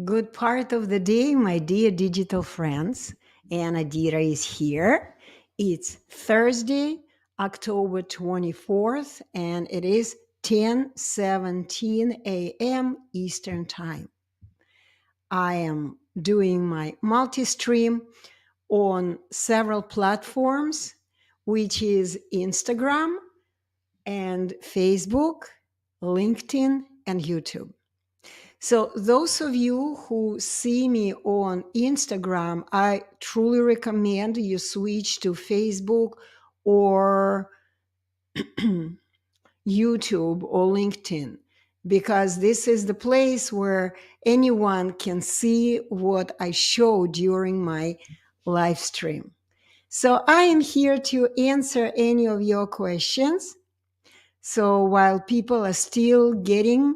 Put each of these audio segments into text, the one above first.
Good part of the day, my dear digital friends. And Adira is here. It's Thursday, October 24th, and it is 10:17 a.m. Eastern Time. I am doing my multi-stream on several platforms, which is Instagram and Facebook, LinkedIn, and YouTube. So, those of you who see me on Instagram, I truly recommend you switch to Facebook or YouTube or LinkedIn, because this is the place where anyone can see what I show during my live stream. So, I am here to answer any of your questions. So, while people are still getting,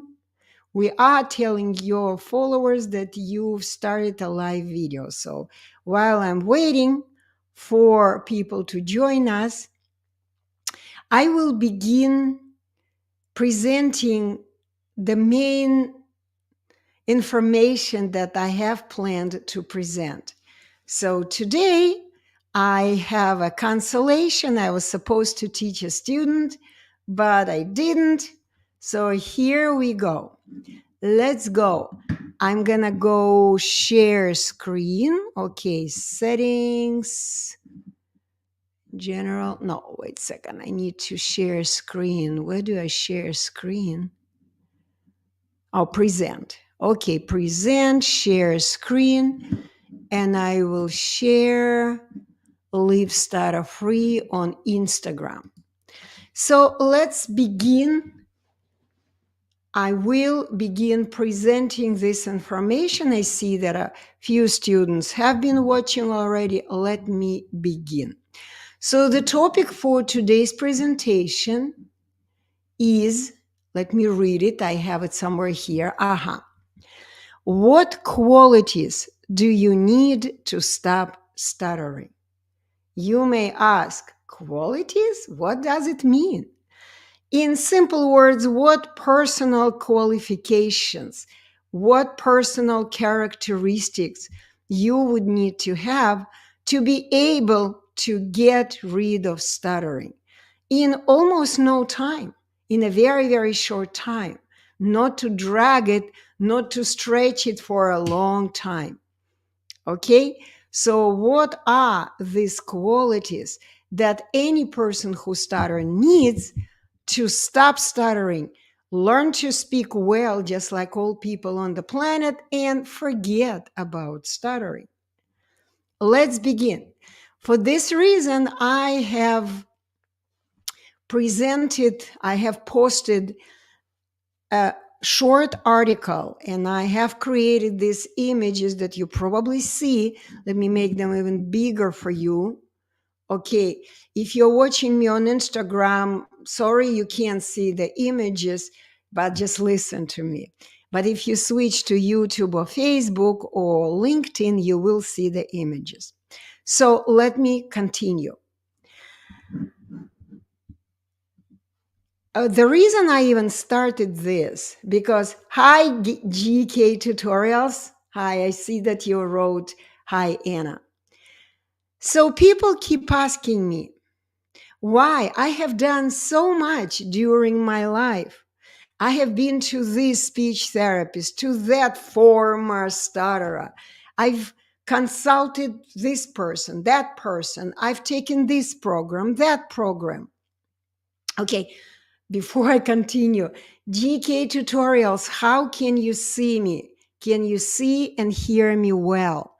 we are telling your followers that you've started a live video. So while I'm waiting for people to join us, I will begin presenting the main information that I have planned to present. So today I have a cancellation. I was supposed to teach a student, but I didn't. So here we go. Let's go. I'm gonna go share screen. Okay, settings, general. No, wait a second. I need to share screen. Where do I share screen? Oh, present. Okay, present, share screen, and I will share Live Stutter-Free on Instagram. So let's begin. I will begin presenting this information. I see that a few students have been watching already. Let me begin. So the topic for today's presentation is, let me read it. I have it somewhere here. What qualities do you need to stop stuttering? You may ask, qualities? What does it mean? In simple words, what personal qualifications, what personal characteristics you would need to have to be able to get rid of stuttering in almost no time, in a very, very short time, not to drag it, not to stretch it for a long time. Okay? So what are these qualities that any person who stutters needs to stop stuttering, learn to speak well, just like all people on the planet, and forget about stuttering? Let's begin. For this reason, I have posted a short article, and I have created these images that you probably see. Let me make them even bigger for you. Okay, if you're watching me on Instagram, sorry you can't see the images, but just listen to me. But if you switch to YouTube or Facebook or LinkedIn, you will see the images. So let me continue. The reason I even started this, because hi GK Tutorials. Hi, I see that you wrote, hi Anna. So people keep asking me, why? I have done so much during my life. I have been to this speech therapist, to that former stutterer. I've consulted this person, that person. I've taken this program, that program. Okay, before I continue, GK Tutorials, how can you see me? Can you see and hear me well?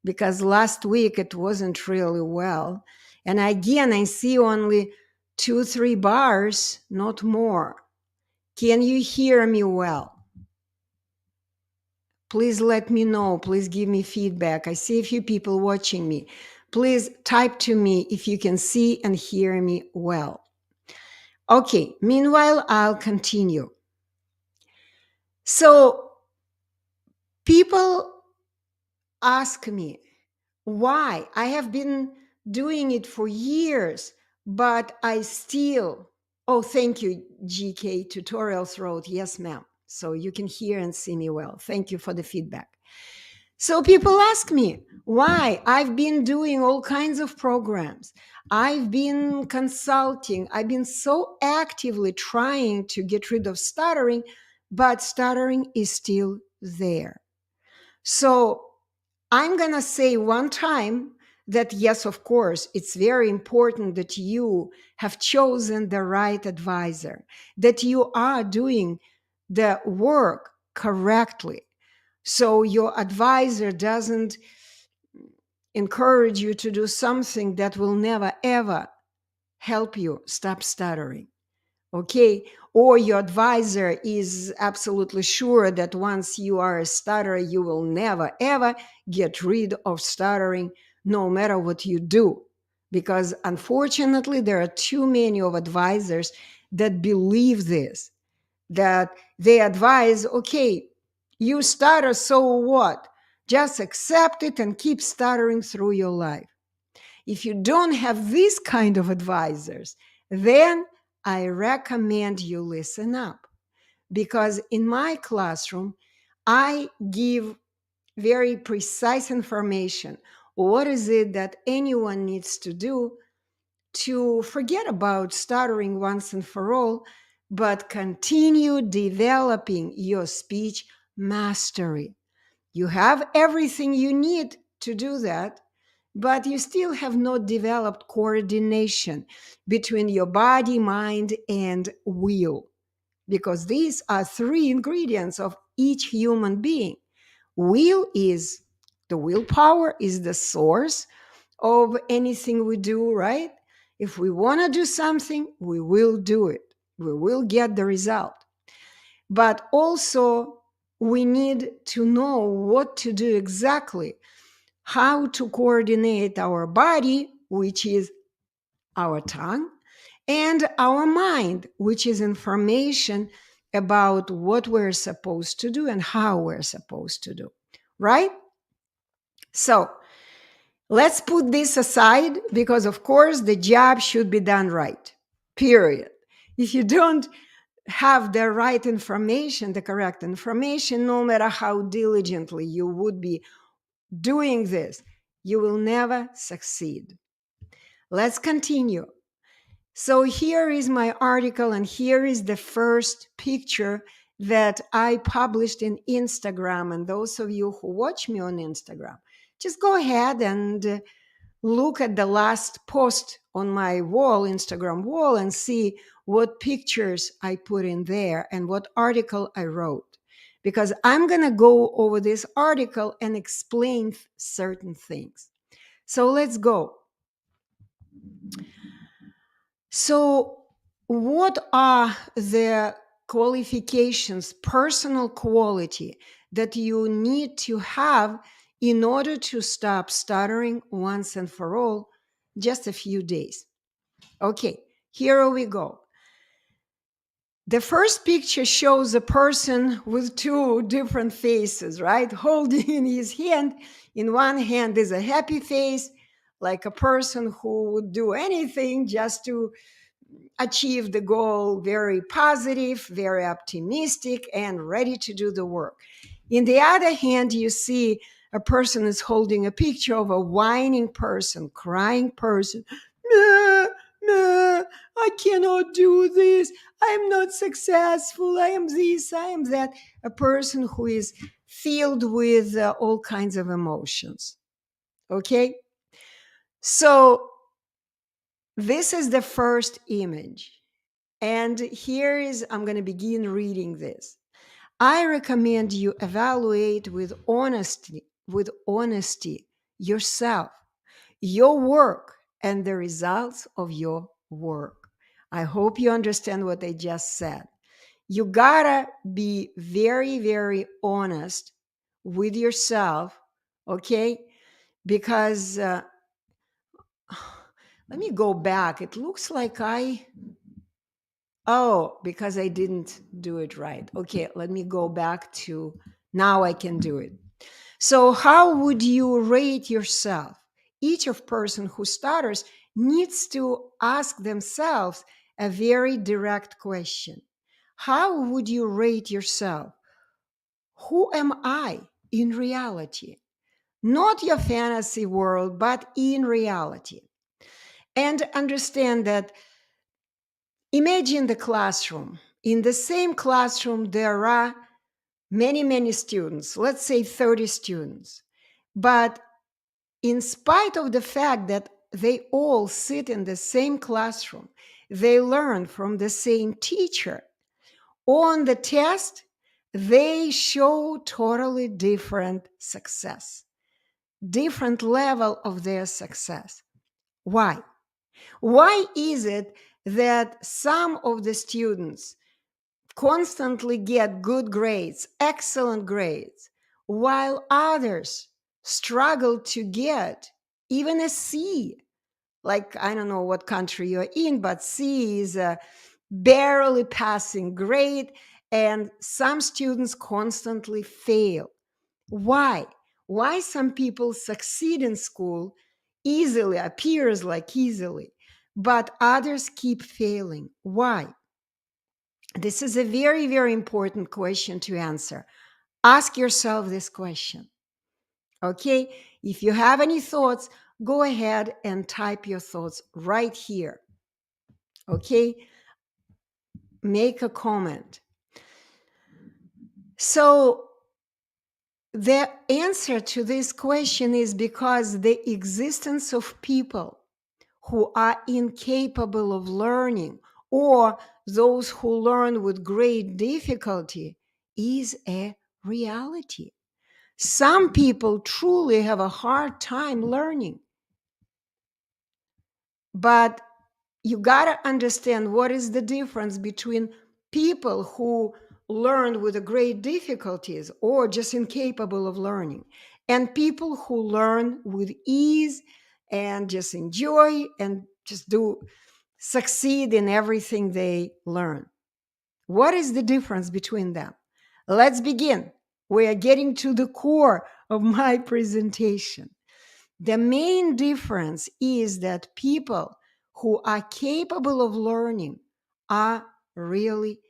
Because last week it wasn't really well. And again, I see only 2-3 bars, not more. Can you hear me well? Please let me know. Please give me feedback. I see a few people watching me. Please type to me if you can see and hear me well. Okay, meanwhile, I'll continue. So people ask me why. I have been doing it for years, but I still, oh, thank you, GK Tutorials wrote, yes, ma'am. So you can hear and see me well. Thank you for the feedback. So people ask me why. I've been doing all kinds of programs. I've been consulting. I've been so actively trying to get rid of stuttering, but stuttering is still there. So I'm going to say one time that, yes, of course, it's very important that you have chosen the right advisor, that you are doing the work correctly. So your advisor doesn't encourage you to do something that will never, ever help you stop stuttering. Okay, or your advisor is absolutely sure that once you are a stutterer, you will never ever get rid of stuttering, no matter what you do. Because unfortunately, there are too many of advisors that believe this, that they advise, okay, you stutter, so what? Just accept it and keep stuttering through your life. If you don't have this kind of advisors, then I recommend you listen up, because in my classroom, I give very precise information. What is it that anyone needs to do to forget about stuttering once and for all, but continue developing your speech mastery? You have everything you need to do that, but you still have not developed coordination between your body, mind, and will, because these are three ingredients of each human being. Will is the willpower, is the source of anything we do, right? If we want to do something, we will do it. We will get the result. But also, we need to know what to do exactly, how to coordinate our body, which is our tongue, and our mind, which is information about what we're supposed to do and how we're supposed to do, right? So let's put this aside, because, of course, the job should be done right, period. If you don't have the right information, the correct information, no matter how diligently you would be doing this, you will never succeed. Let's continue. So here is my article, and here is the first picture that I published in Instagram. And those of you who watch me on Instagram, just go ahead and look at the last post on my wall, Instagram wall, and see what pictures I put in there and what article I wrote. Because I'm going to go over this article and explain certain things. So let's go. So, what are the qualifications, personal quality that you need to have in order to stop stuttering once and for all? Just a few days. Okay, here we go. The first picture shows a person with two different faces, right? Holding in his hand. In one hand is a happy face, like a person who would do anything just to achieve the goal, very positive, very optimistic, and ready to do the work. In the other hand, you see a person is holding a picture of a whining person, crying person. Nah, nah, I cannot do this. I am not successful. I am this, I am that. A person who is filled with all kinds of emotions. Okay? So, this is the first image. And here is, I'm going to begin reading this. I recommend you evaluate with honesty yourself, your work, and the results of your work. I hope you understand what I just said. You gotta be very, very honest with yourself, okay? Because let me go back. It looks like because I didn't do it right. Okay, let me go back to now I can do it. So, how would you rate yourself? Each of person who stutters needs to ask themselves a very direct question. How would you rate yourself? Who am I? in reality, not your fantasy world, but in reality. And understand that, imagine the classroom. In the same classroom, there are many, many students, let's say 30 students. But in spite of the fact that they all sit in the same classroom, they learn from the same teacher. On the test, they show totally different success, different level of their success. Why? Why is it that some of the students constantly get good grades, excellent grades, while others struggle to get even a C? Like, I don't know what country you're in, but C is a barely passing grade, and some students constantly fail. Why? Why some people succeed in school easily, appears like easily, but others keep failing? Why? This is a very, very important question to answer. Ask yourself this question. Okay? If you have any thoughts, go ahead and type your thoughts right here. Okay? Make a comment. So, the answer to this question is because the existence of people who are incapable of learning, or those who learn with great difficulty, is a reality. Some people truly have a hard time learning. But you got to understand what is the difference between people who learned with a great difficulties or just incapable of learning, and people who learn with ease and just enjoy and just do succeed in everything they learn. What is the difference between them? Let's begin. We are getting to the core of my presentation. The main difference is that people who are capable of learning are really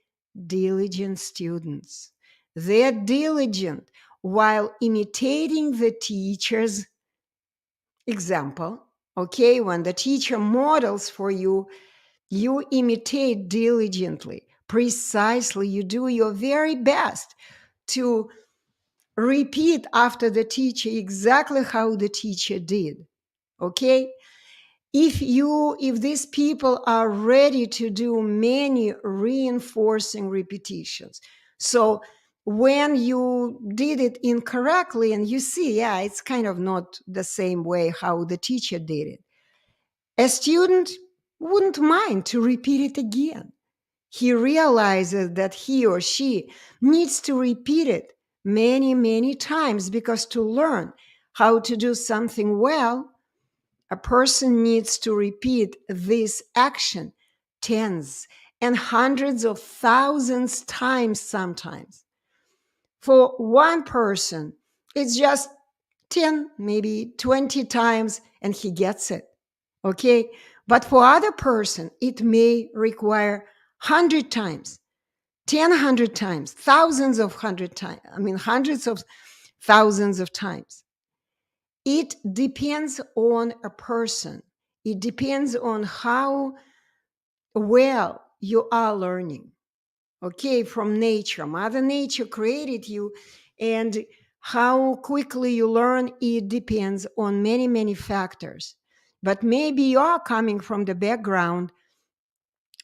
diligent students. They're diligent while imitating the teacher's example. Okay, when the teacher models for you, you imitate diligently, precisely. You do your very best to repeat after the teacher exactly how the teacher did. Okay? If these people are ready to do many reinforcing repetitions, so when you did it incorrectly and you see, yeah, it's kind of not the same way how the teacher did it, a student wouldn't mind to repeat it again. He realizes that he or she needs to repeat it many, many times, because to learn how to do something well, a person needs to repeat this action tens and hundreds of thousands times sometimes. For one person, it's just 10, maybe 20 times, and he gets it. Okay? But for other person, it may require 100 times, 100 times, thousands of hundred times, hundreds of thousands of times. It depends on a person. It depends on how well you are learning. Okay, from nature. Mother Nature created you, and how quickly you learn, it depends on many, many factors. But maybe you are coming from the background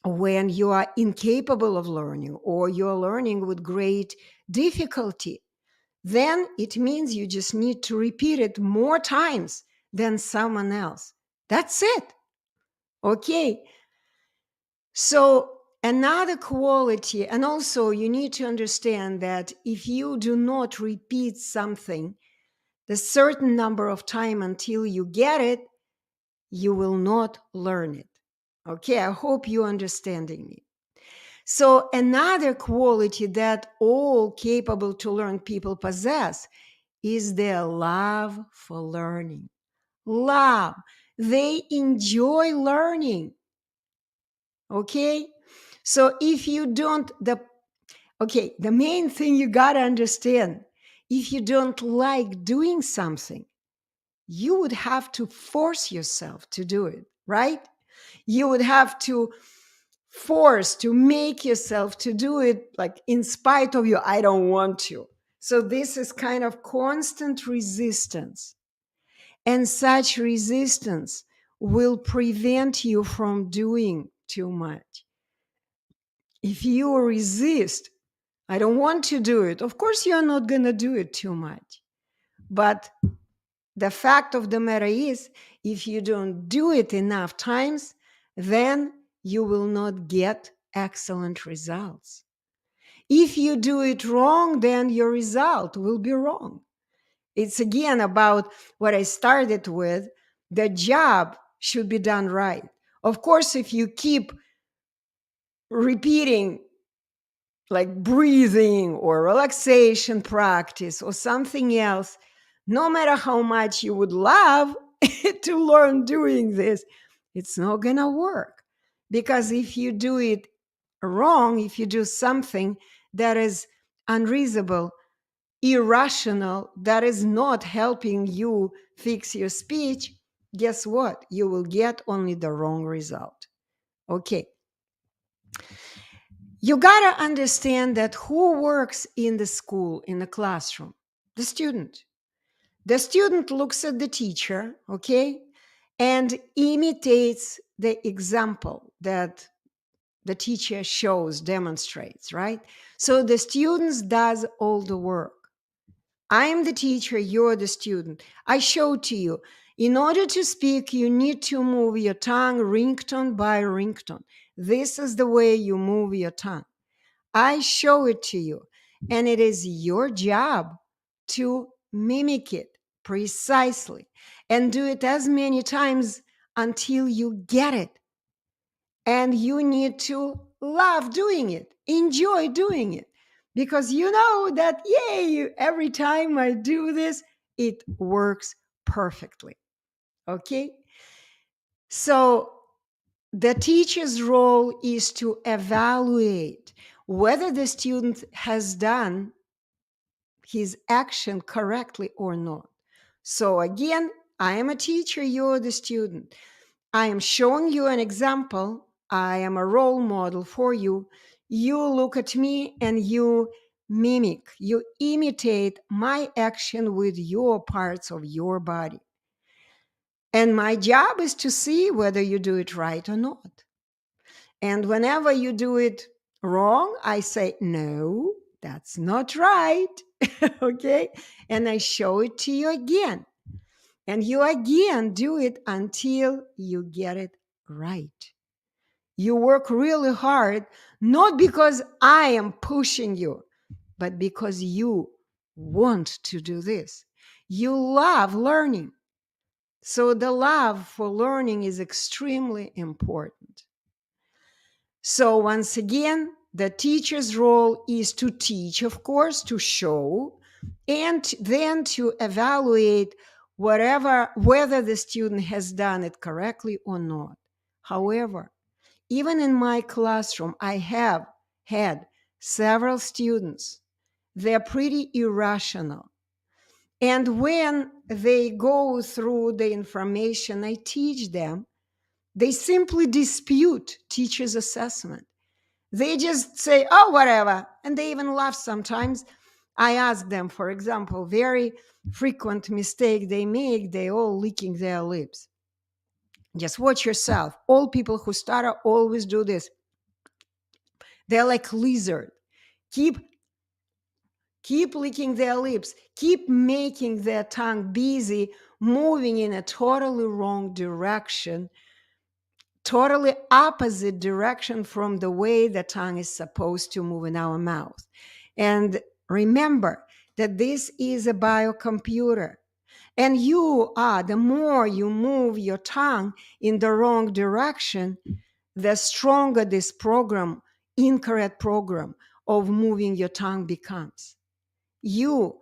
when you are incapable of learning, or you're learning with great difficulty. Then it means you just need to repeat it more times than someone else. That's it. Okay. So, another quality, and also you need to understand that if you do not repeat something the certain number of time until you get it, you will not learn it. Okay, I hope you're understanding me. So, another quality that all capable to learn people possess is their love for learning. Love. They enjoy learning. Okay? So if you don't, the main thing you got to understand, If you don't like doing something, you would have to force yourself to do it, right? You would have to force to make yourself to do it, like in spite of you, I don't want to. So this is kind of constant resistance. And such resistance will prevent you from doing too much. If you resist, I don't want to do it, of course, you're not going to do it too much. But the fact of the matter is, if you don't do it enough times, then you will not get excellent results. If you do it wrong, then your result will be wrong. It's again about what I started with. The job should be done right. Of course, if you keep repeating like breathing or relaxation practice or something else, no matter how much you would love to learn doing this, it's not going to work. Because if you do it wrong, if you do something that is unreasonable, irrational, that is not helping you fix your speech, guess what? You will get only the wrong result. Okay. You got to understand that who works in the school, in the classroom? The student. The student looks at the teacher, okay, and imitates the example that the teacher shows, demonstrates, right? So the student does all the work. I am the teacher, you're the student. I show to you. In order to speak, you need to move your tongue ringtone by ringtone. This is the way you move your tongue. I show it to you, and it is your job to mimic it precisely and do it as many times until you get it. And you need to love doing it, enjoy doing it, because you know that, yay, every time I do this, it works perfectly. Okay? So the teacher's role is to evaluate whether the student has done his action correctly or not. So again, I am a teacher, you're the student. I am showing you an example. I am a role model for you. You look at me and you mimic, you imitate my action with your parts of your body. And my job is to see whether you do it right or not. And whenever you do it wrong, I say, no, that's not right. Okay. And I show it to you again. And you again do it until you get it right. You work really hard, not because I am pushing you, but because you want to do this. You love learning. So the love for learning is extremely important. So once again, the teacher's role is to teach, of course, to show, and then to evaluate whether the student has done it correctly or not. However, even in my classroom, I have had several students. They're pretty irrational. And when they go through the information I teach them, they simply dispute teacher's assessment. They just say, oh, whatever. And they even laugh sometimes. I ask them, for example, very frequent mistake they make, they all licking their lips. Just watch yourself. All people who stutter always do this. They're like lizard. Keep licking their lips. Keep making their tongue busy, moving in a totally wrong direction, totally opposite direction from the way the tongue is supposed to move in our mouth. And remember that this is a biocomputer. And the more you move your tongue in the wrong direction, the stronger this program, incorrect program of moving your tongue becomes. You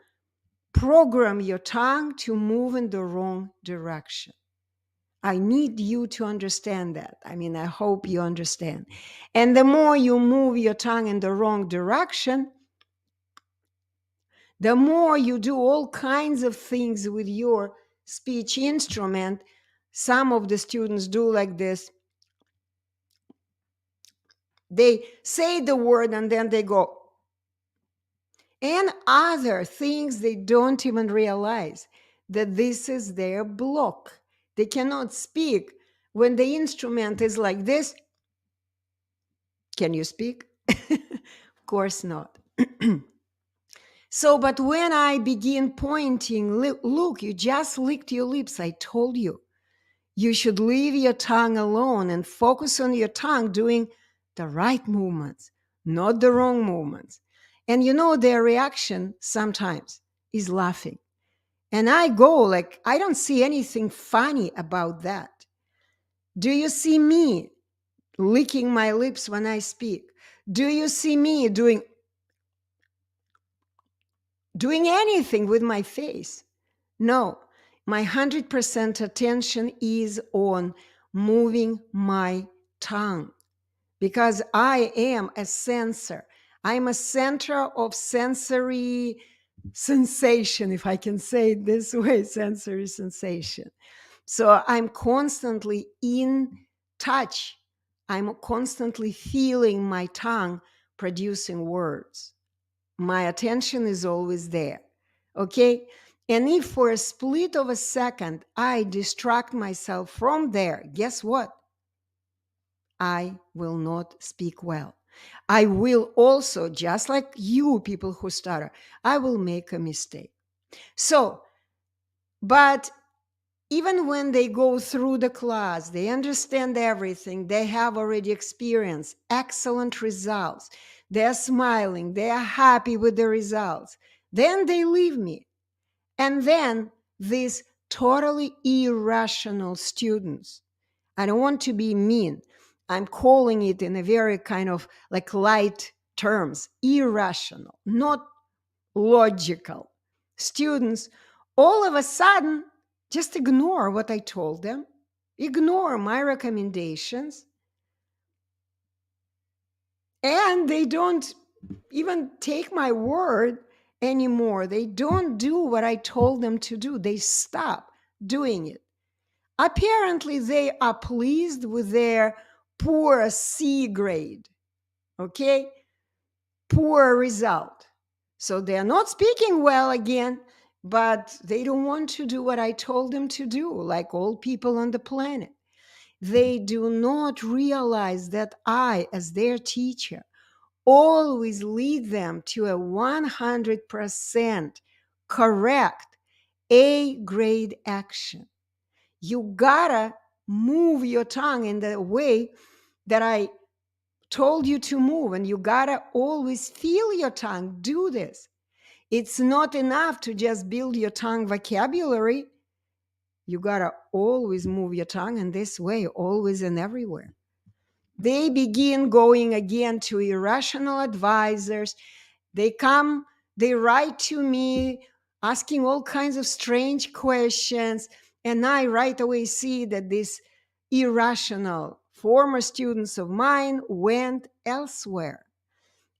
program your tongue to move in the wrong direction. I need you to understand that. I mean, I hope you understand. And the more you move your tongue in the wrong direction, The more you do all kinds of things with your speech instrument, some of the students do like this. They say the word and then they go, and other things they don't even realize that this is their block. They cannot speak when the instrument is like this. Can you speak? Of course not. So, but when I begin pointing, look, you just licked your lips. I told you. You should leave your tongue alone and focus on your tongue doing the right movements, not the wrong movements. And you know, their reaction sometimes is laughing. And I go like, I don't see anything funny about that. Do you see me licking my lips when I speak? Do you see me doing anything with my face? No, my 100% attention is on moving my tongue because I am a sensor. I'm a center of sensory sensation, if I can say it this way, sensory sensation. So I'm constantly in touch. I'm constantly feeling my tongue producing words. My attention is always there. Okay. And if for a split of a second I distract myself from there, guess what? I will not speak well. I will also, just like you people who stutter, I will make a mistake. So, but even when they go through the class, they understand everything, they have already experienced excellent results, they're smiling, they are happy with the results, then they leave me. And then these totally irrational students, I don't want to be mean, I'm calling it in a very kind of like light terms, irrational, not logical students, all of a sudden just ignore what I told them, ignore my recommendations, and they don't even take my word anymore. They don't do what I told them to do. They stop doing it. Apparently, they are pleased with their poor C grade, okay? Poor result. So they're not speaking well again, but they don't want to do what I told them to do, like all people on the planet. They do not realize that I, as their teacher, always lead them to a 100% correct A grade action. You gotta move your tongue in the way that I told you to move, and you gotta always feel your tongue do this. It's not enough to just build your tongue vocabulary. You gotta always move your tongue in this way, always and everywhere. They begin going again to irrational advisors. They come, they write to me asking all kinds of strange questions. And I right away see that these irrational former students of mine went elsewhere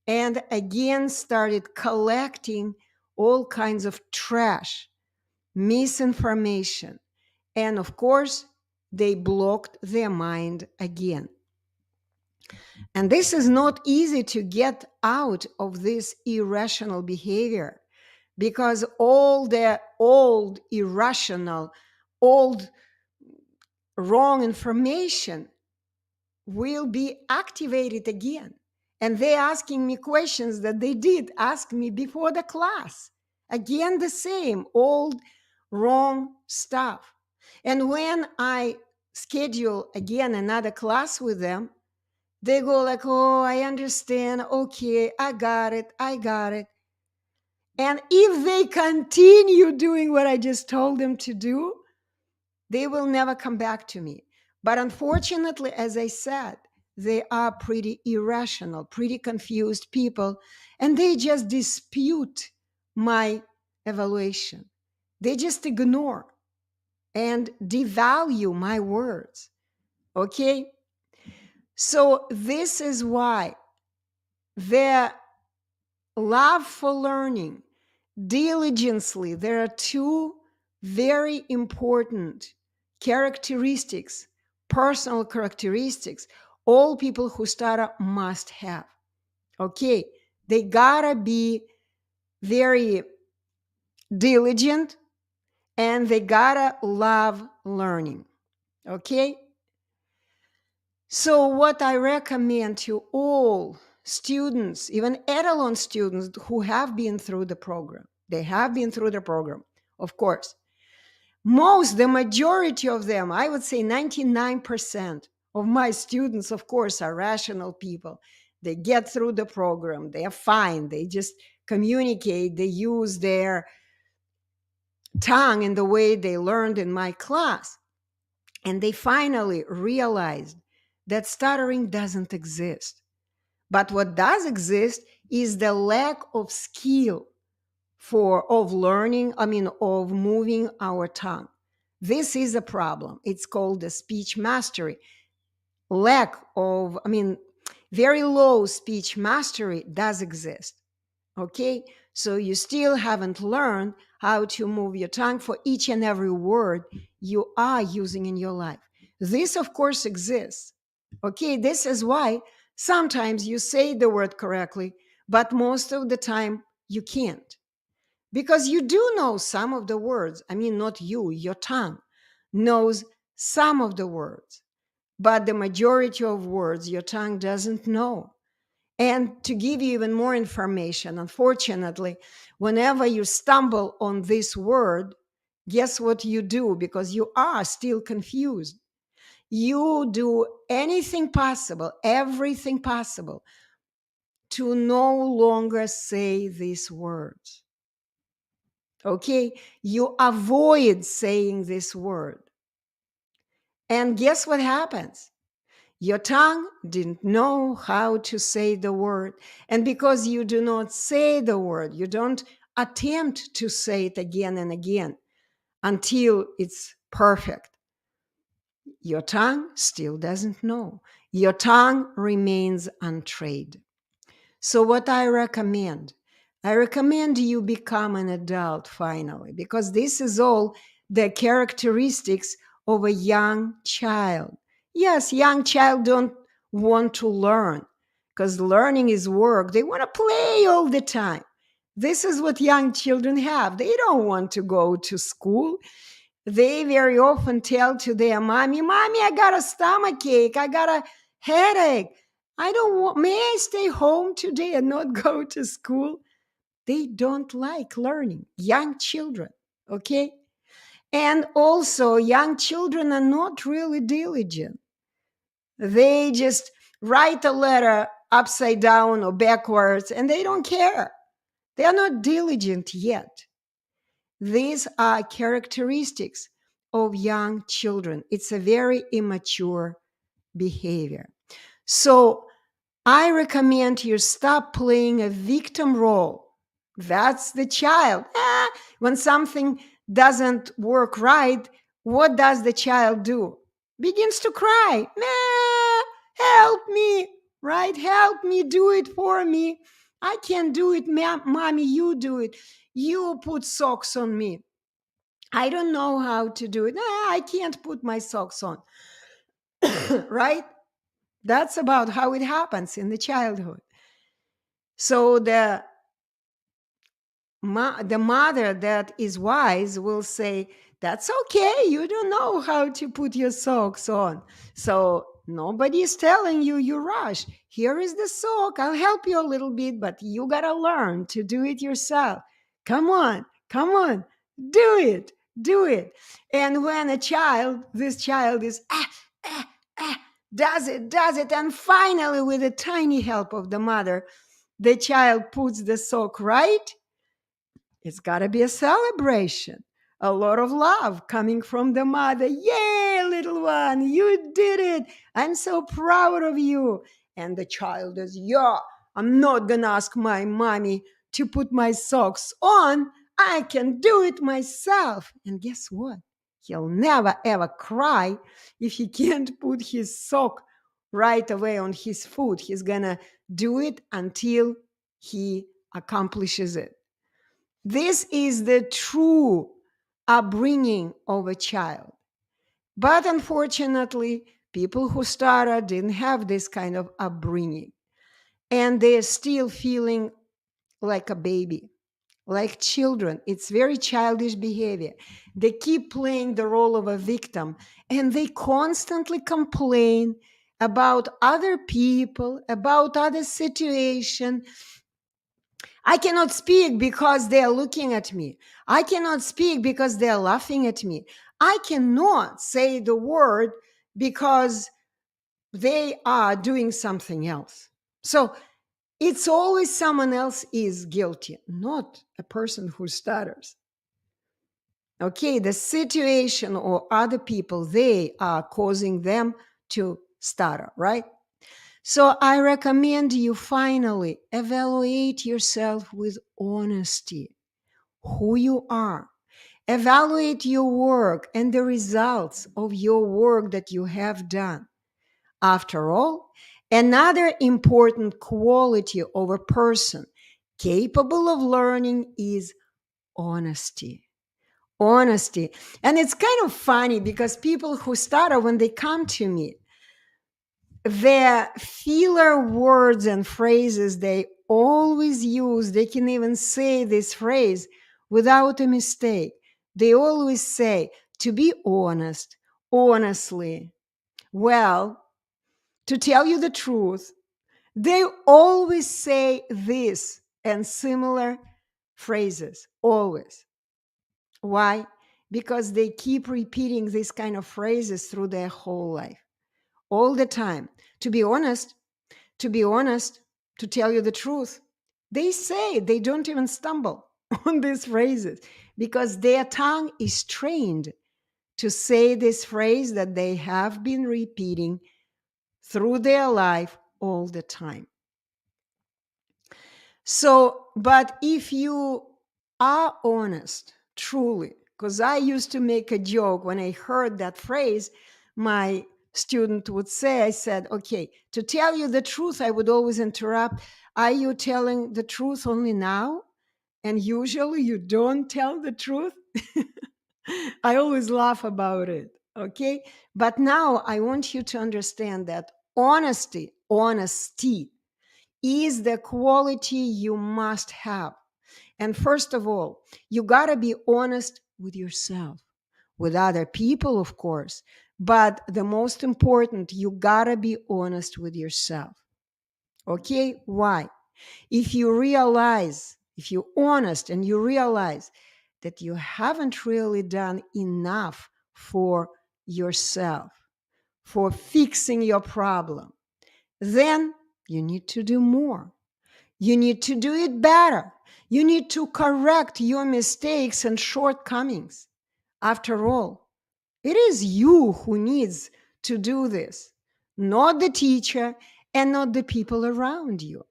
and again started collecting all kinds of trash, misinformation. And of course, they blocked their mind again. And this is not easy to get out of this irrational behavior because all the old irrational, old wrong information will be activated again. And they're asking me questions that they did ask me before the class. Again, the same old wrong stuff. And when I schedule again another class with them, they go like, oh, I understand. Okay, I got it. I got it. And if they continue doing what I just told them to do, they will never come back to me. But unfortunately, as I said, they are pretty irrational, pretty confused people, and they just dispute my evaluation. They just ignore and devalue my words. Okay? So, this is why their love for learning, diligently. There are two very important characteristics, personal characteristics, all people who stutter must have. Okay, they gotta be very diligent and they gotta love learning. Okay, so what I recommend to all students, even Etalon students who have been through the program, they have been through the program, of course. The majority of them, I would say 99% of my students, of course, are rational people. They get through the program, they are fine, they just communicate, they use their tongue in the way they learned in my class. And they finally realized that stuttering doesn't exist. But what does exist is the lack of skill of learning, of moving our tongue. This is a problem. It's called the speech mastery. Very low speech mastery does exist. Okay, so you still haven't learned how to move your tongue for each and every word you are using in your life. This, of course, exists. Okay, this is why sometimes you say the word correctly, but most of the time you can't. Because you do know some of the words. Not you, your tongue knows some of the words, but the majority of words your tongue doesn't know. And to give you even more information, unfortunately, whenever you stumble on this word, guess what you do? Because you are still confused. You do anything possible, everything possible, to no longer say these words. Okay? You avoid saying this word. And guess what happens? Your tongue didn't know how to say the word. And because you do not say the word, you don't attempt to say it again and again until it's perfect. Your tongue still doesn't know. Your tongue remains untrained. So, what I recommend you become an adult finally, because this is all the characteristics of a young child. Yes, young child don't want to learn because learning is work. They want to play all the time. This is what young children have. They don't want to go to school. They very often tell to their mommy, "Mommy, I got a stomach ache. I got a headache. I don't want, may I stay home today and not go to school?" They don't like learning. Young children, okay? And also, young children are not really diligent. They just write a letter upside down or backwards and they don't care. They are not diligent yet. These are characteristics of young children. It's a very immature behavior. So I recommend you stop playing a victim role. That's the child. When something doesn't work right, what does the child do? Begins to cry. Help me, right? Help me, do it for me. I can't do it, mommy, you do it. You put socks on me. I don't know how to do it. I can't put my socks on. Right? That's about how it happens in the childhood. So the mother that is wise will say, "That's okay. You don't know how to put your socks on. So nobody is telling you you rush. Here is the sock. I'll help you a little bit, but you got to learn to do it yourself. Come on, come on, do it, do it." And when this child is, does it. And finally, with the tiny help of the mother, the child puts the sock right. It's got to be a celebration. A lot of love coming from the mother. "Yay, little one, you did it. I'm so proud of you." And the child is, "Yeah, I'm not going to ask my mommy to put my socks on. I can do it myself." And guess what? He'll never ever cry if he can't put his sock right away on his foot. He's going to do it until he accomplishes it. This is the true upbringing of a child. But unfortunately, people who stutter didn't have this kind of upbringing. And they're still feeling like a baby, like children. It's very childish behavior. They keep playing the role of a victim and they constantly complain about other people, about other situation. I cannot speak because they are looking at me. I cannot speak because they are laughing at me. I cannot say the word because they are doing something else. So it's always someone else is guilty, not a person who stutters. Okay, the situation or other people, they are causing them to stutter, right? So I recommend you finally evaluate yourself with honesty, who you are. Evaluate your work and the results of your work that you have done. After all, another important quality of a person capable of learning is honesty. Honesty. And it's kind of funny because people who stutter, when they come to me, the filler words and phrases they always use, they can even say this phrase without a mistake. They always say, to be honest, honestly. Well, to tell you the truth, they always say this and similar phrases, always. Why? Because they keep repeating these kind of phrases through their whole life, all the time. To be honest, to be honest, to tell you the truth, they say they don't even stumble on these phrases because their tongue is trained to say this phrase that they have been repeating through their life all the time. So, but if you are honest, truly, because I used to make a joke when I heard that phrase, my student would say, I said, okay, to tell you the truth, I would always interrupt. Are you telling the truth only now? And usually you don't tell the truth. I always laugh about it. Okay. But now I want you to understand that honesty is the quality you must have. And first of all, you got to be honest with yourself, with other people, of course. But the most important, you got to be honest with yourself. Okay? Why? If you're honest and you realize that you haven't really done enough for yourself, for fixing your problem, then you need to do more. You need to do it better. You need to correct your mistakes and shortcomings. After all, it is you who needs to do this, not the teacher and not the people around you.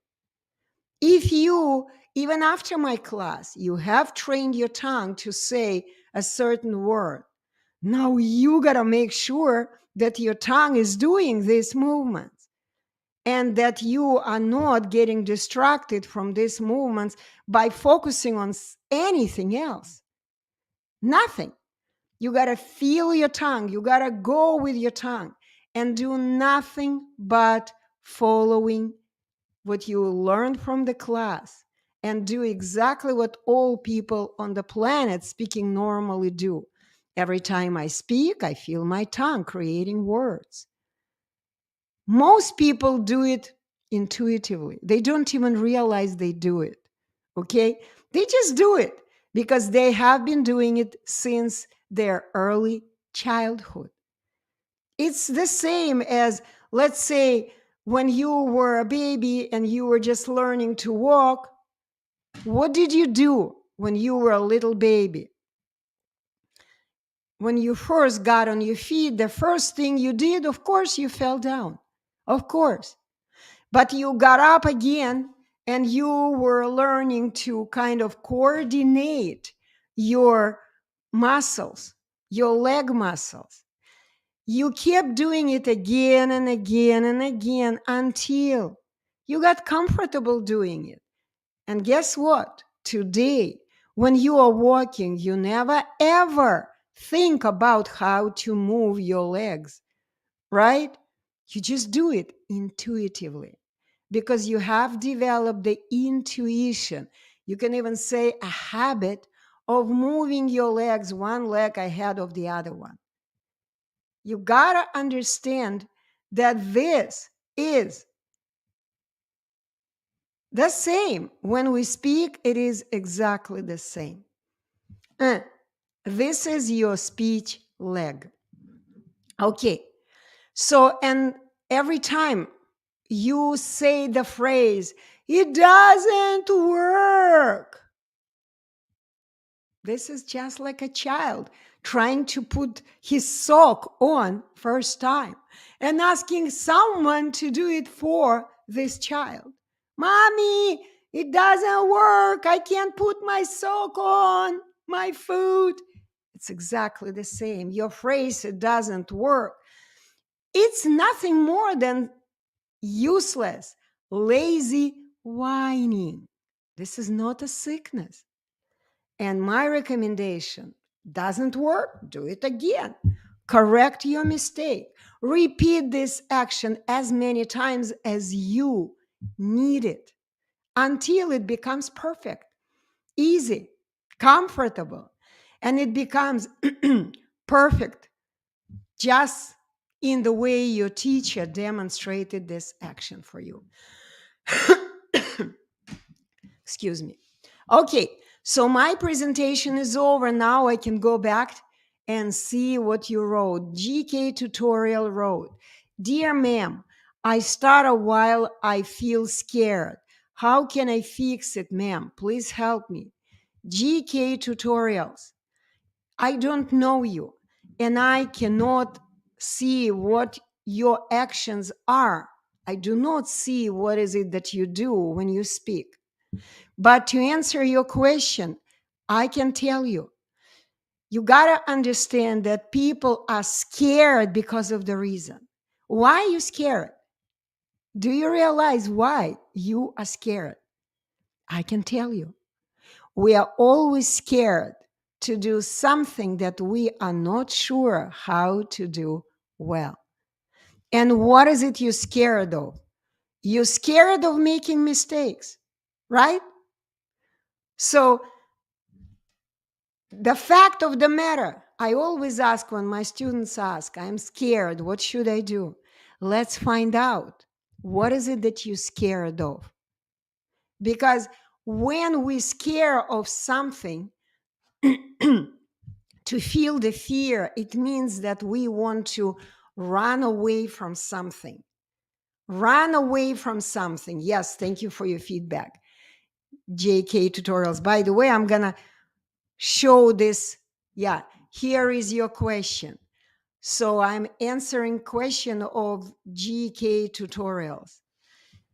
If you, even after my class, you have trained your tongue to say a certain word, now you got to make sure that your tongue is doing this movement and that you are not getting distracted from these movements by focusing on anything else. Nothing. You got to feel your tongue. You got to go with your tongue and do nothing but following what you learned from the class and do exactly what all people on the planet speaking normally do. Every time I speak, I feel my tongue creating words. Most people do it intuitively. They don't even realize they do it. Okay? They just do it because they have been doing it since their early childhood. It's the same as, let's say, when you were a baby and you were just learning to walk. What did you do when you were a little baby? When you first got on your feet, the first thing you did, of course, you fell down. Of course. But you got up again and you were learning to kind of coordinate your muscles, your leg muscles. You kept doing it again and again and again until you got comfortable doing it. And guess what? Today, When you are walking, you never ever think about how to move your legs, right? You just do it intuitively because you have developed the intuition. You can even say a habit of moving your legs one leg ahead of the other one. You gotta understand that this is the same. When we speak, it is exactly the same. Uh, This is your speech leg. Okay. So, and every time you say the phrase, it doesn't work. This is just like a child trying to put his sock on first time and asking someone to do it for this child. Mommy, it doesn't work. I can't put my sock on my foot. It's exactly the same. Your phrase, it doesn't work. It's nothing more than useless, lazy whining. This is not a sickness. And my recommendation, doesn't work, do it again. Correct your mistake. Repeat this action as many times as you need it until it becomes perfect, easy, comfortable, and it becomes perfect just in the way your teacher demonstrated this action for you. Excuse me. Okay, so my presentation is over. Now I can go back and see what you wrote. GK tutorial wrote, Dear ma'am, I stutter while I feel scared. How can I fix it, ma'am? Please help me. GK tutorials, I don't know you and I cannot see what your actions are. I do not see what is it that you do when you speak. But to answer your question, I can tell you, you got to understand that people are scared because of the reason. Why are you scared? Do you realize why you are scared? I can tell you. We are always scared to do something that we are not sure how to do well. And what is it you're scared of? You're scared of making mistakes, right? So the fact of the matter, I always ask when my students ask, I'm scared, what should I do? Let's find out. What is it that you're scared of? Because when we scare of something, to feel the fear, it means that we want to run away from something. Run away from something. Yes, thank you for your feedback. JK tutorials. By the way, I'm going to show this. Yeah, here is your question. So I'm answering question of GK tutorials.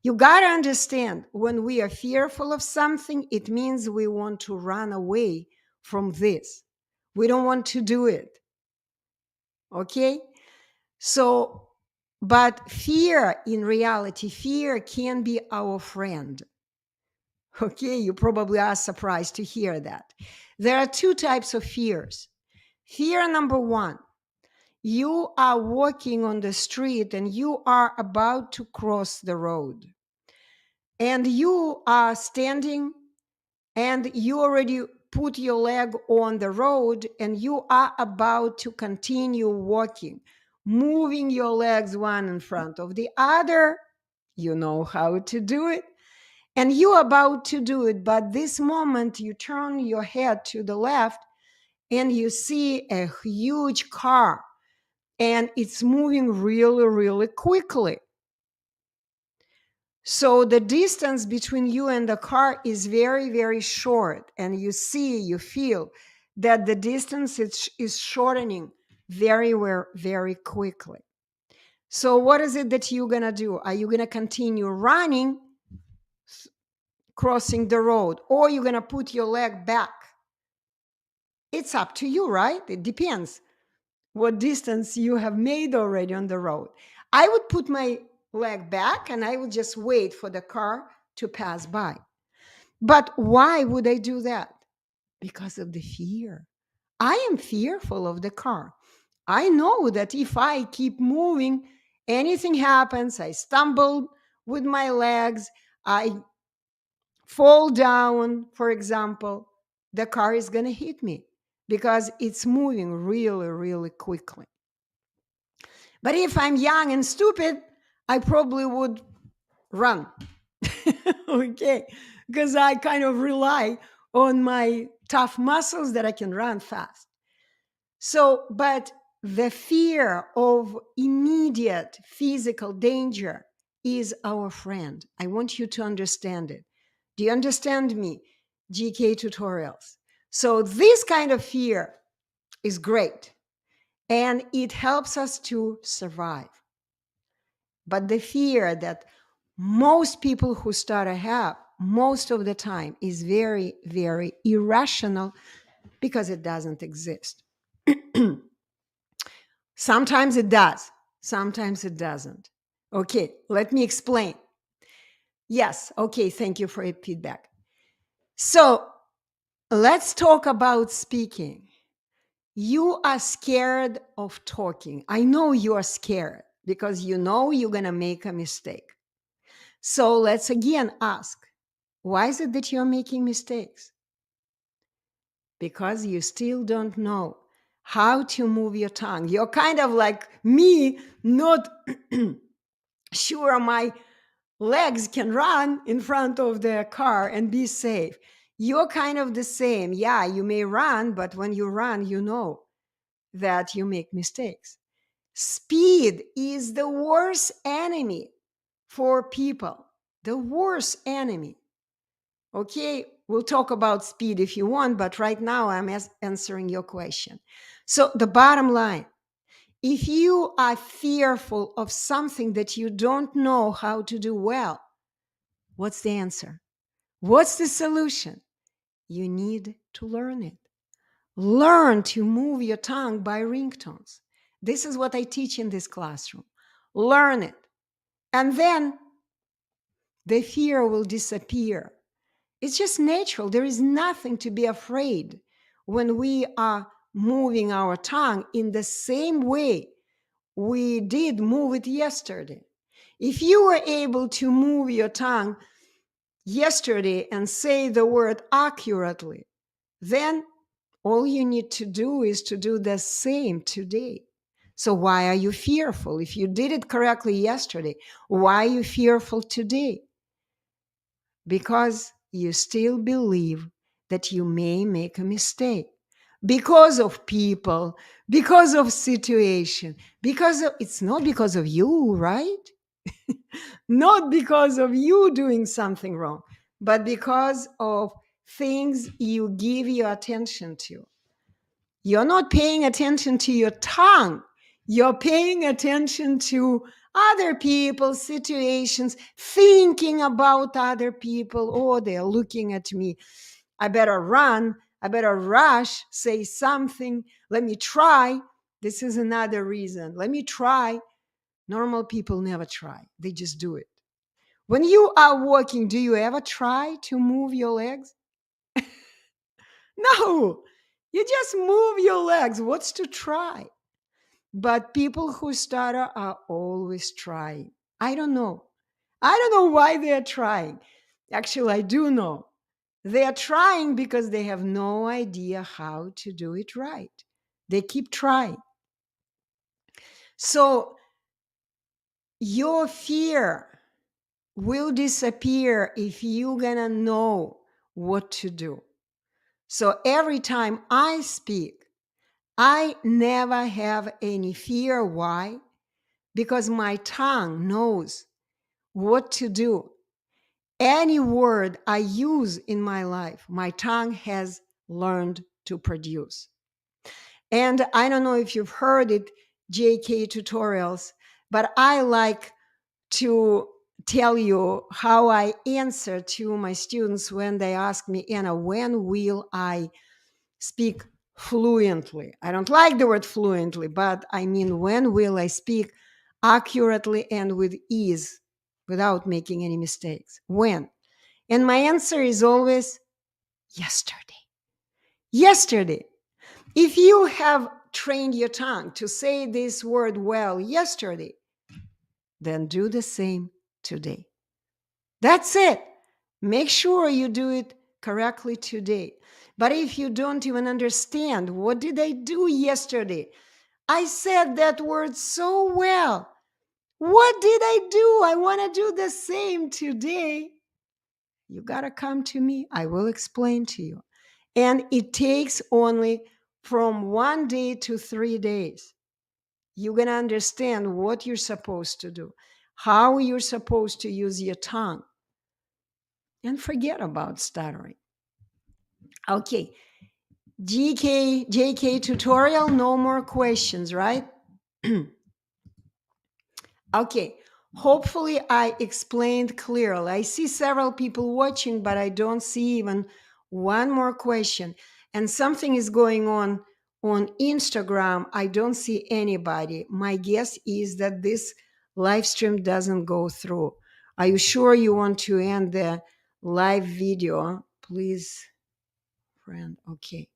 You got to understand, when we are fearful of something, it means we want to run away from this. We don't want to do it. Okay? So, but fear, in reality, fear can be our friend. Okay? You probably are surprised to hear that. There are two types of fears. Fear number one, you are walking on the street and you are about to cross the road. And you are standing and you already put your leg on the road and you are about to continue walking, moving your legs one in front of the other. You know how to do it. And you're about to do it. But this moment, you turn your head to the left and you see a huge car and it's moving really, really quickly. So the distance between you and the car is very, very short. And you see, you feel that the distance is shortening very, very quickly. So what is it that you're going to do? Are you going to continue running, crossing the road, or you're going to put your leg back? It's up to you, right? It depends what distance you have made already on the road. I would put my leg back and I would just wait for the car to pass by. But why would I do that? Because of the fear. I am fearful of the car. I know that if I keep moving, anything happens. I stumble with my legs, I fall down, for example, the car is going to hit me because it's moving really, really quickly. But if I'm young and stupid, I probably would run. Okay. Because I kind of rely on my tough muscles that I can run fast. So, but the fear of immediate physical danger is our friend. I want you to understand it. Do you understand me? GK tutorials. So, this kind of fear is great and it helps us to survive. But the fear that most people who stutter have most of the time is very, very irrational because it doesn't exist. Sometimes it does, sometimes it doesn't. Okay, let me explain. Yes, okay, thank you for your feedback. So let's talk about speaking. You are scared of talking. I know you are scared because you know you're going to make a mistake. So let's again ask, why is it that you're making mistakes? Because you still don't know how to move your tongue. You're kind of like me, not sure my legs can run in front of the car and be safe. You're kind of the same. Yeah, you may run, but when you run, you know that you make mistakes. Speed is the worst enemy for people, the worst enemy. Okay, we'll talk about speed if you want, but right now I'm answering your question. So, the bottom line, if you are fearful of something that you don't know how to do well, what's the answer? What's the solution? You need to learn it. Learn to move your tongue by ringtones. This is what I teach in this classroom. Learn it. And then the fear will disappear. It's just natural. There is nothing to be afraid when we are moving our tongue in the same way we did move it yesterday. If you were able to move your tongue yesterday and say the word accurately, then all you need to do is to do the same today. So why are you fearful? If you did it correctly yesterday, why are you fearful today? Because you still believe that you may make a mistake because of people, because of situation, it's not because of you, right? Not because of you doing something wrong, but because of things you give your attention to. You're not paying attention to your tongue. You're paying attention to other people, situations, thinking about other people. Oh, they're looking at me. I better run. I better rush, say something. Let me try. This is another reason. Let me try. Normal people never try, they just do it. When you are walking, do you ever try to move your legs? No, you just move your legs. What's to try? But people who stutter are always trying. I don't know. I don't know why they're trying. Actually, I do know. They are trying because they have no idea how to do it right. They keep trying. So your fear will disappear if you're gonna know what to do. So every time I speak, I never have any fear. Why? Because my tongue knows what to do. Any word I use in my life, my tongue has learned to produce. And I don't know if you've heard it, JK tutorials, but I like to tell you how I answer to my students when they ask me, Anna, when will I speak fluently? I don't like the word fluently, but I mean, when will I speak accurately and with ease without making any mistakes? When? And my answer is always yesterday. Yesterday. If you have trained your tongue to say this word well yesterday, then do the same today. That's it. Make sure you do it correctly today. But if you don't even understand, what did I do yesterday? I said that word so well. What did I do? I want to do the same today. You got to come to me. I will explain to you. And it takes only from 1 day to 3 days. You're going to understand what you're supposed to do, how you're supposed to use your tongue, and forget about stuttering. Okay, JK tutorial, no more questions, right? Okay, hopefully I explained clearly. I see several people watching, but I don't see even one more question. And something is going on Instagram. I don't see anybody. My guess is that this live stream doesn't go through. Are you sure you want to end the live video? Please, friend. Okay.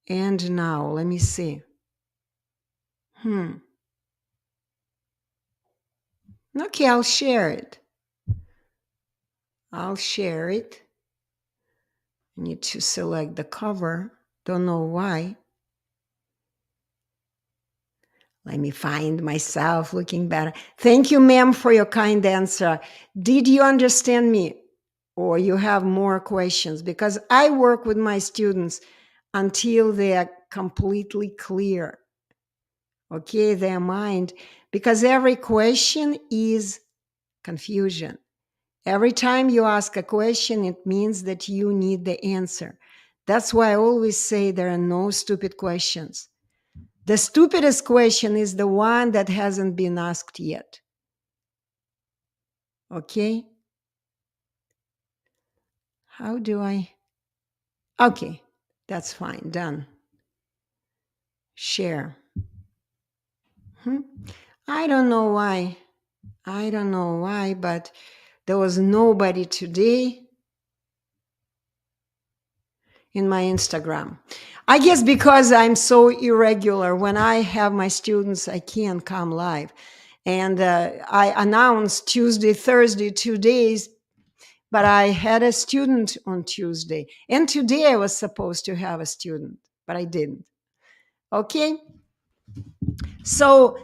And now, let me see. Okay, I'll share it. I'll share it. I need to select the cover. Don't know why. Let me find myself looking better. Thank you, ma'am, for your kind answer. Did you understand me? Or you have more questions? Because I work with my students until they are completely clear. Okay, their mind. Because every question is confusion. Every time you ask a question, it means that you need the answer. That's why I always say there are no stupid questions. The stupidest question is the one that hasn't been asked yet. Okay? How do I? Okay, that's fine. Done. Share. I don't know why. I don't know why, but there was nobody today in my Instagram. I guess because I'm so irregular. When I have my students, I can't come live. And I announced Tuesday, Thursday, 2 days, but I had a student on Tuesday. And today I was supposed to have a student, but I didn't. Okay? So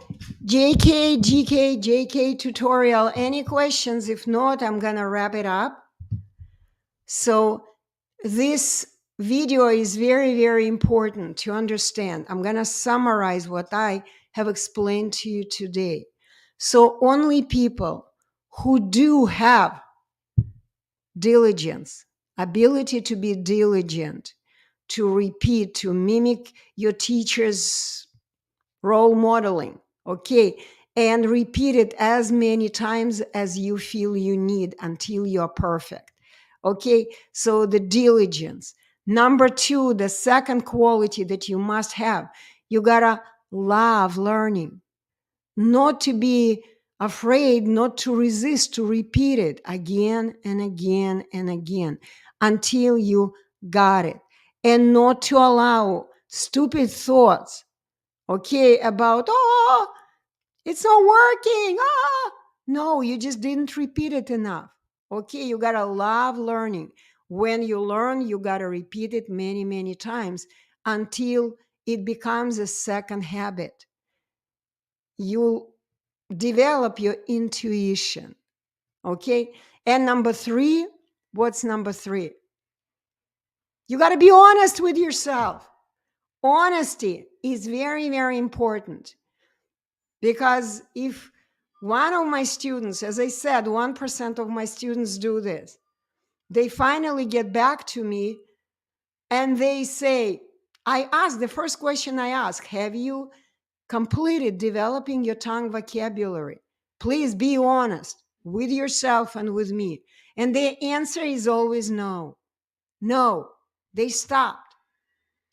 JK, GK, JK tutorial, any questions? If not, I'm going to wrap it up. So this video is very, very important to understand. I'm going to summarize what I have explained to you today. So only people who do have diligence, ability to be diligent, to repeat, to mimic your teacher's role modeling, okay, and repeat it as many times as you feel you need until you're perfect. Okay, so the diligence. Number two, the second quality that you must have, you gotta love learning, not to be afraid, not to resist, to repeat it again and again and again until you got it, and not to allow stupid thoughts, okay, about, oh, it's not working. Ah, no, you just didn't repeat it enough. Okay, you gotta love learning. When you learn, you gotta repeat it many, many times until it becomes a second habit. You develop your intuition. Okay, and number three, what's number three? You gotta be honest with yourself. Honesty is very, very important. Because if one of my students, as I said, 1% of my students do this, they finally get back to me and they say, I ask, the first question I ask, have you completed developing your tongue vocabulary? Please be honest with yourself and with me. And the answer is always no. No, they stopped.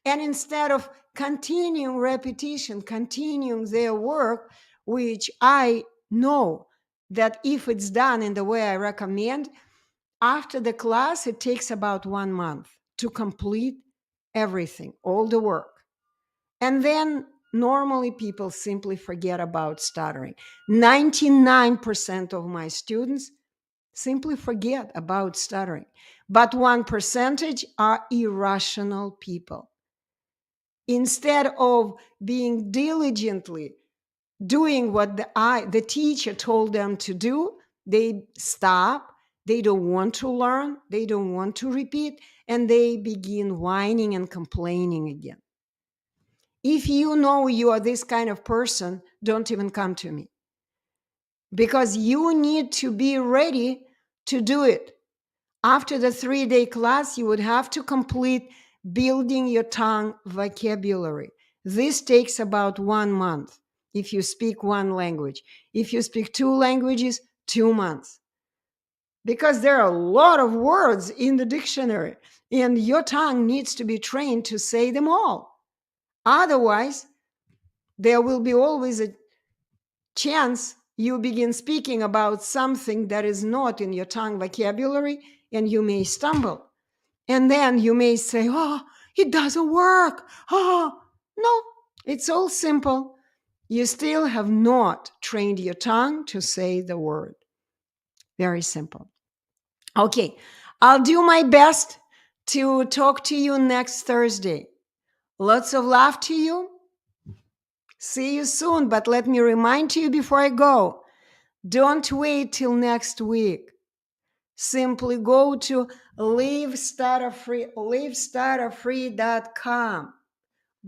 And instead of continuing repetition, continuing their work, which I know that if it's done in the way I recommend, after the class, it takes about 1 month to complete everything, all the work. And then normally people simply forget about stuttering. 99% of my students simply forget about stuttering. But 1% are irrational people. Instead of being diligently doing what the teacher told them to do, they stop. They don't want to learn. They don't want to repeat. And they begin whining and complaining again. If you know you are this kind of person, don't even come to me. Because you need to be ready to do it. After the 3-day class, you would have to complete building your tongue vocabulary. This takes about 1 month if you speak one language. If you speak 2 languages, 2 months. Because there are a lot of words in the dictionary, and your tongue needs to be trained to say them all. Otherwise, there will be always a chance you begin speaking about something that is not in your tongue vocabulary, and you may stumble. And then you may say, oh, it doesn't work. Oh, no, it's all simple. You still have not trained your tongue to say the word. Very simple. Okay, I'll do my best to talk to you next Thursday. Lots of love to you. See you soon, but let me remind you before I go, don't wait till next week. Simply go to livestutterfree.com.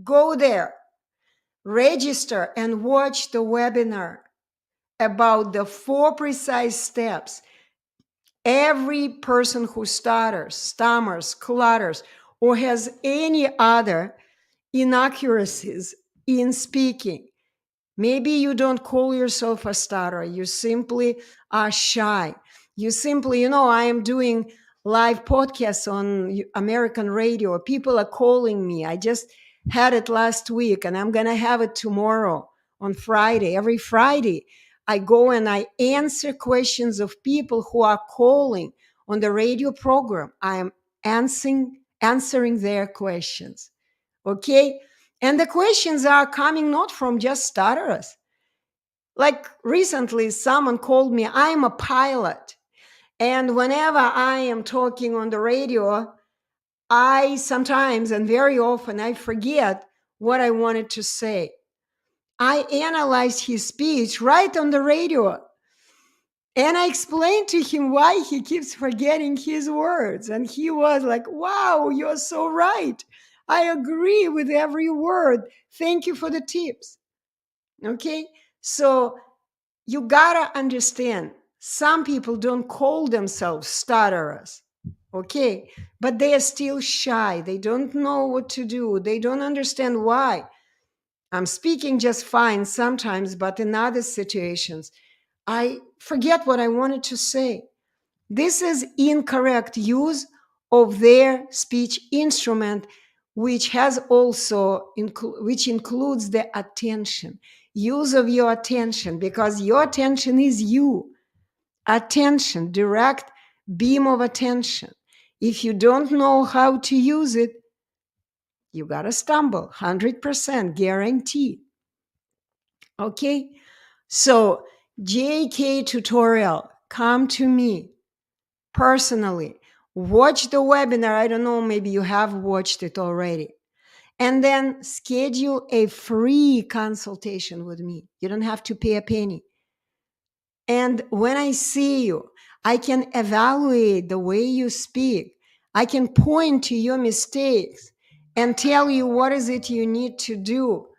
Go there, register, and watch the webinar about the 4 precise steps every person who stutters, stammers, clutters, or has any other inaccuracies in speaking. Maybe you don't call yourself a stutterer. You simply are shy. You simply, I am doing live podcasts on American radio. People are calling me. I just had it last week, and I'm going to have it tomorrow on Friday. Every Friday, I go and I answer questions of people who are calling on the radio program. I am answering their questions. Okay? And the questions are coming not from just stutterers. Like recently, someone called me, I'm a pilot. And whenever I am talking on the radio, I sometimes and very often I forget what I wanted to say. I analyzed his speech right on the radio. And I explained to him why he keeps forgetting his words. And he was like, wow, you're so right. I agree with every word. Thank you for the tips. Okay? So you gotta understand, some people don't call themselves stutterers. Okay? But they are still shy. They don't know what to do. They don't understand why. I'm speaking just fine sometimes, but in other situations, I forget what I wanted to say. This is incorrect use of their speech instrument, which has also which includes the attention, use of your attention, because your attention is you. Attention, direct beam of attention. If you don't know how to use it, you gotta stumble, 100% guarantee. Okay, so JK tutorial, come to me personally. Watch the webinar. I don't know, maybe you have watched it already. And then schedule a free consultation with me. You don't have to pay a penny. And when I see you, I can evaluate the way you speak. I can point to your mistakes and tell you what is it you need to do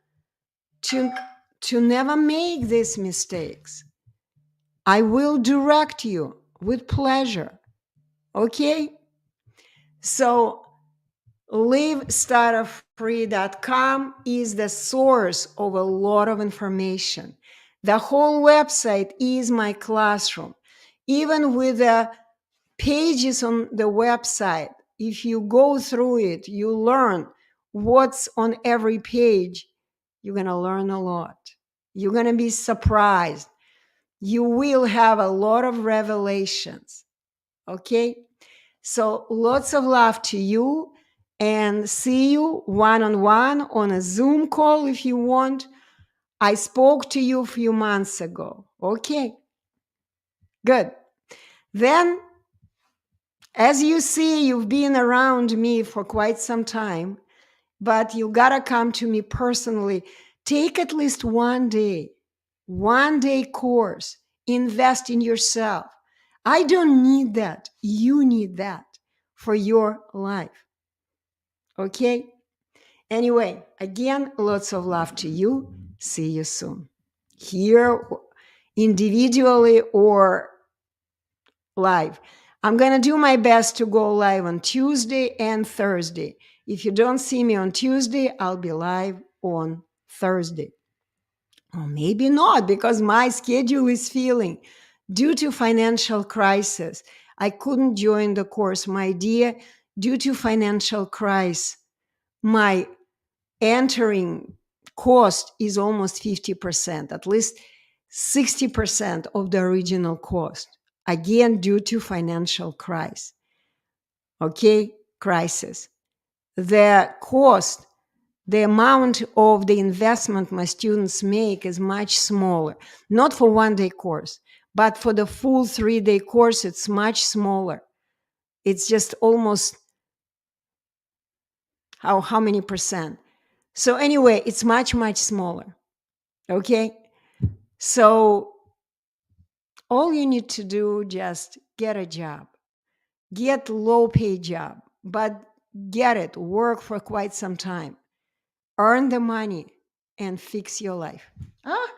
to never make these mistakes. I will direct you with pleasure. Okay? So livestutterfree.com is the source of a lot of information. The whole website is my classroom. Even with the pages on the website, if you go through it, you learn what's on every page. You're going to learn a lot. You're going to be surprised. You will have a lot of revelations. Okay? So lots of love to you. and see you one on one on a Zoom call if you want. I spoke to you a few months ago. Okay, good. Then, as you see, you've been around me for quite some time, but you gotta come to me personally. Take at least one day course, invest in yourself. I don't need that. You need that for your life. Okay? Anyway, again, lots of love to you. See you soon. Here, individually or live. I'm going to do my best to go live on Tuesday and Thursday. If you don't see me on Tuesday, I'll be live on Thursday. Or maybe not, because my schedule is filling. Due to financial crisis, I couldn't join the course. My dear, due to financial crisis, my entering cost is almost 50%, at least 60% of the original cost. Again, due to financial crisis. Okay, crisis. The cost, the amount of the investment my students make is much smaller. Not for one-day course, but for the full 3-day course, it's much smaller. It's just almost how many percent? So anyway, it's much, much smaller. Okay? So all you need to do, just get a job. Get low pay job, but get it, work for quite some time. Earn the money and fix your life. Ah,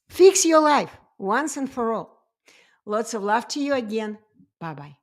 fix your life once and for all. Lots of love to you again. Bye-bye.